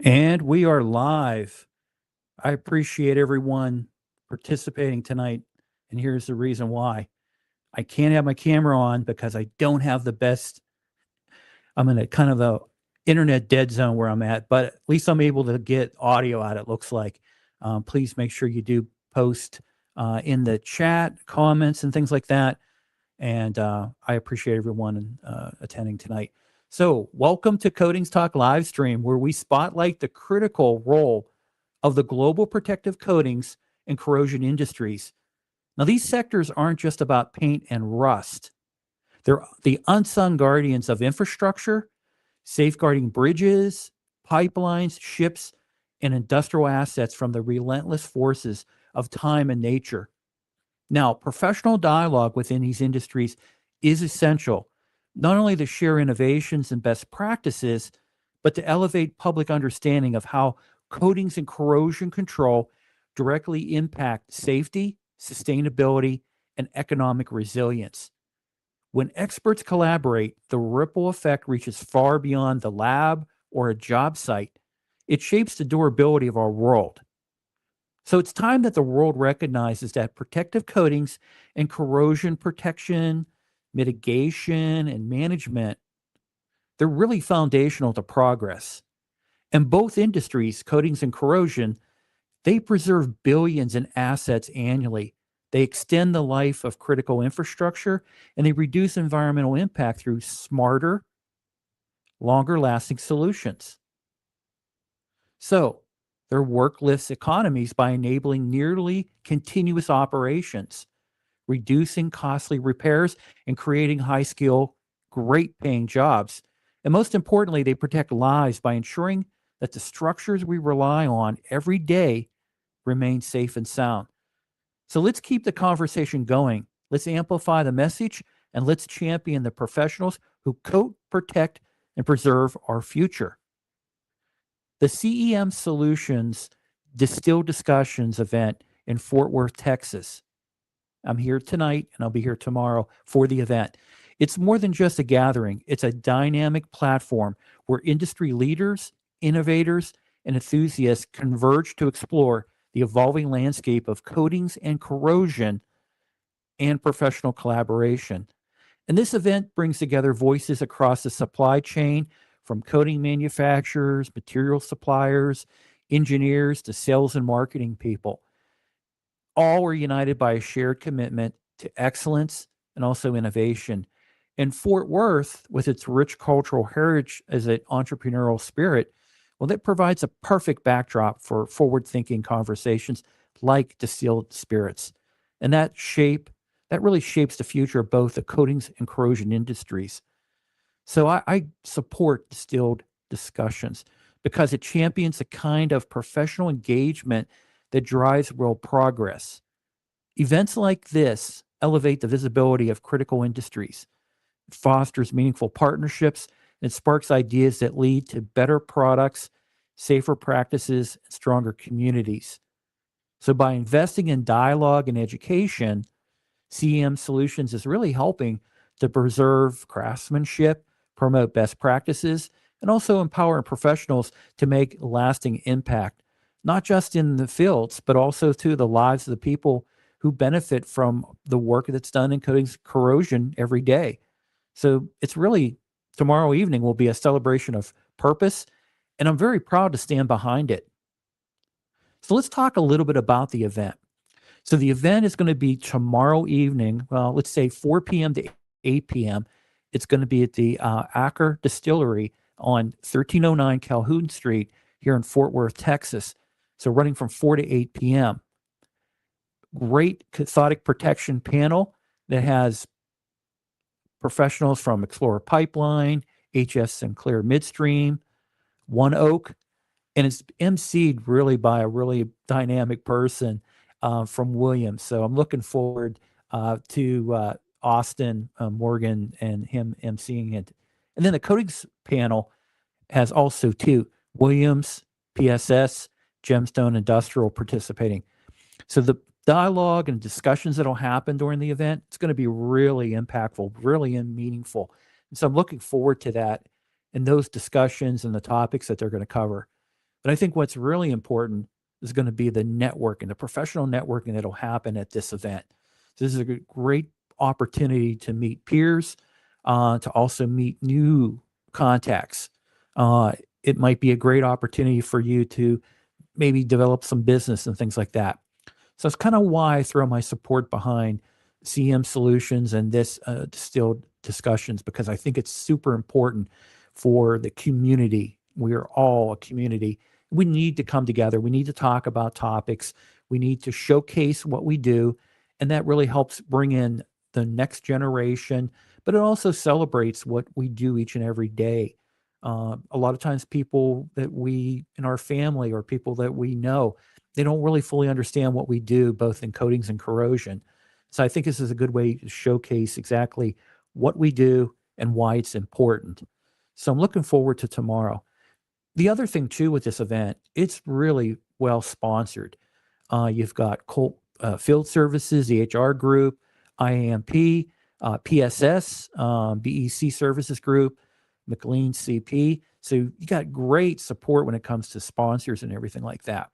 And we are live. I appreciate everyone participating tonight. And here's the reason why. I can't have my camera on because I don't have the best. I'm in a kind of a internet dead zone where I'm at, but at least I'm able to get audio out, it looks like. Please make sure you do post in the chat, comments, and things like that. And I appreciate everyone attending tonight. So, welcome to Coatings Talk live stream, where we spotlight the critical role of the global protective coatings and corrosion industries. Now, these sectors aren't just about paint and rust, they're the unsung guardians of infrastructure, safeguarding bridges, pipelines, ships, and industrial assets from the relentless forces of time and nature. Now, professional dialogue within these industries is essential, not only to share innovations and best practices, but to elevate public understanding of how coatings and corrosion control directly impact safety, sustainability, and economic resilience. When experts collaborate, the ripple effect reaches far beyond the lab or a job site. It shapes the durability of our world. So it's time that the world recognizes that protective coatings and corrosion protection, mitigation, and management, they're really foundational to progress. And both industries, coatings and corrosion, they preserve billions in assets annually. They extend the life of critical infrastructure and they reduce environmental impact through smarter, longer lasting solutions. So, their work lifts economies by enabling nearly continuous operations, reducing costly repairs, and creating high skill, great paying jobs. And most importantly, they protect lives by ensuring that the structures we rely on every day remain safe and sound. So let's keep the conversation going. Let's amplify the message and let's champion the professionals who coat, protect, and preserve our future. The CEM Solutions Distilled Discussions event in Fort Worth, Texas. I'm here tonight and I'll be here tomorrow for the event. It's more than just a gathering, it's a dynamic platform where industry leaders, innovators, and enthusiasts converge to explore the evolving landscape of coatings and corrosion and professional collaboration. And this event brings together voices across the supply chain from coating manufacturers, material suppliers, engineers to sales and marketing people. All are united by a shared commitment to excellence and also innovation. And Fort Worth, with its rich cultural heritage as an entrepreneurial spirit, well, that provides a perfect backdrop for forward thinking conversations like distilled spirits. And that really shapes the future of both the coatings and corrosion industries. So I support distilled discussions because it champions the kind of professional engagement that drives real progress. Events like this elevate the visibility of critical industries, it fosters meaningful partnerships, and it sparks ideas that lead to better products, safer practices, and stronger communities. So, by investing in dialogue and education, CEM Solutions is really helping to preserve craftsmanship, promote best practices, and also empower professionals to make lasting impact, not just in the fields, but also to the lives of the people who benefit from the work that's done in coatings corrosion every day. So it's really tomorrow evening will be a celebration of purpose, and I'm very proud to stand behind it. So let's talk a little bit about the event. So the event is going to be tomorrow evening. Well, let's say 4 p.m. to 8 p.m. It's going to be at the Acker Distillery on 1309 Calhoun Street here in Fort Worth, Texas. So running from 4 to 8 p.m. Great cathodic protection panel that has professionals from Explorer Pipeline, HS Sinclair Midstream, One Oak, and it's emceed really by a really dynamic person from Williams. So I'm looking forward to Austin Morgan and him emceeing it. And then the coatings panel has also two Williams, PSS, Gemstone Industrial participating. So the dialogue and discussions that'll happen during the event, it's going to be really impactful, really meaningful. And so I'm looking forward to that and those discussions and the topics that they're going to cover. But I think what's really important is going to be the networking, the professional networking that'll happen at this event. So this is a great opportunity to meet peers, to also meet new contacts. It might be a great opportunity for you to maybe develop some business and things like that. So that's kind of why I throw my support behind CEM Solutions and this Distilled Discussions, because I think it's super important for the community. We are all a community. We need to come together. We need to talk about topics. We need to showcase what we do. And that really helps bring in the next generation, but it also celebrates what we do each and every day. A lot of times, people that we in our family or people that we know, they don't really fully understand what we do, both in coatings and corrosion. So I think this is a good way to showcase exactly what we do and why it's important. So I'm looking forward to tomorrow. The other thing too with this event, it's really well sponsored. You've got Colt Field Services, the HR Group, IAMP, PSS, BEC Services Group, McLean CP. So you got great support when it comes to sponsors and everything like that.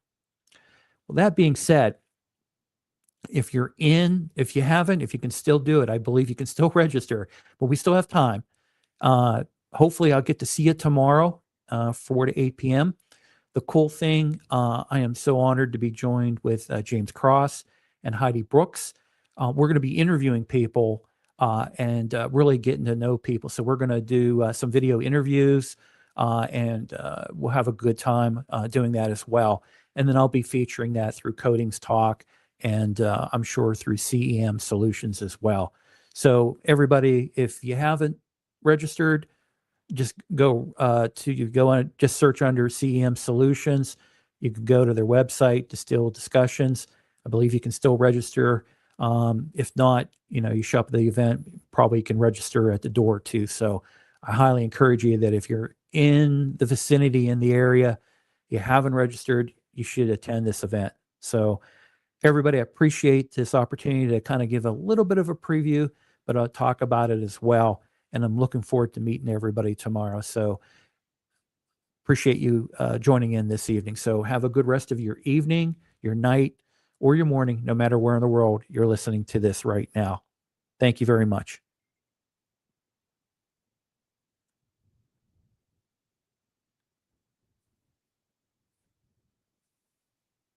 Well, that being said, if you haven't, if you can still do it, I believe you can still register, but we still have time. Hopefully I'll get to see you tomorrow, 4 to 8 p.m. The cool thing, I am so honored to be joined with James Cross and Heidi Brooks. We're going to be interviewing people and really getting to know people. So we're going to do some video interviews and we'll have a good time doing that as well. And then I'll be featuring that through Coatings Talk and I'm sure through CEM Solutions as well. So everybody, if you haven't registered, just go just search under CEM Solutions. You can go to their website, Distilled Discussions. I believe you can still register. If not, you show up at the event, probably can register at the door too. So I highly encourage you that if you're in the vicinity, in the area, you haven't registered, you should attend this event. So everybody, I appreciate this opportunity to kind of give a little bit of a preview, but I'll talk about it as well. And I'm looking forward to meeting everybody tomorrow. So appreciate you joining in this evening. So have a good rest of your evening, your night, or your morning, no matter where in the world you're listening to this right now. Thank you very much.